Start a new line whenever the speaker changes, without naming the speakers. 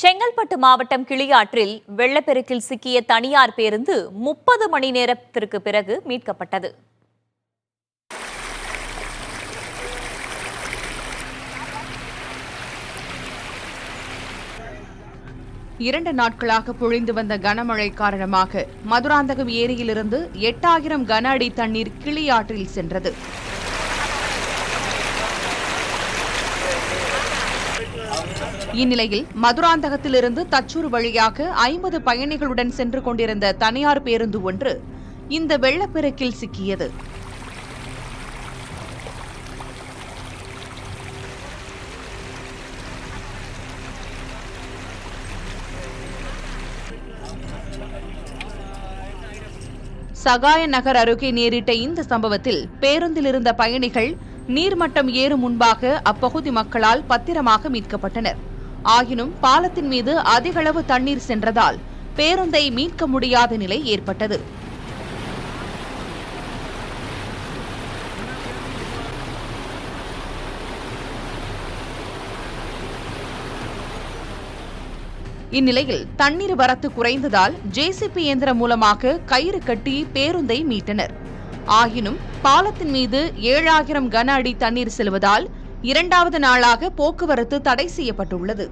செங்கல்பட்டு மாவட்டம் கிளியாற்றில் வெள்ளப்பெருக்கில் சிக்கிய தனியார் பேருந்து 30 மணி நேரத்திற்கு பிறகு மீட்கப்பட்டது.
இரண்டு நாட்களாக பொழிந்து வந்த கனமழை காரணமாக மதுராந்தகம் ஏரியிலிருந்து 8000 கன அடி தண்ணீர் கிளியாற்றில் சென்றது. இந்நிலையில் மதுராந்தகத்திலிருந்து தச்சூர் வழியாக 50 பயணிகளுடன் சென்று கொண்டிருந்த தனியார் பேருந்து ஒன்று இந்த வெள்ளப்பெருக்கில் சிக்கியது. சகாய நகர் அருகே நேரிட்ட இந்த சம்பவத்தில் பேருந்தில் இருந்த பயணிகள் நீர்மட்டம் ஏறும் முன்பாக அப்பகுதி மக்களால் பத்திரமாக மீட்கப்பட்டனர். ஆயினும் பாலத்தின் மீது அதிகளவு தண்ணீர் சென்றதால் பேருந்தை மீட்க முடியாத நிலை ஏற்பட்டது. இந்நிலையில் தண்ணீர் வரத்து குறைந்ததால் ஜேசிபி இயந்திரம் மூலமாக கயிறு கட்டி பேருந்தை மீட்டனர். ஆயினும் பாலத்தின் மீது 7000 கன அடி தண்ணீர் செல்வதால் இரண்டாவது நாளாக போக்குவரத்து தடை செய்யப்பட்டுள்ளது.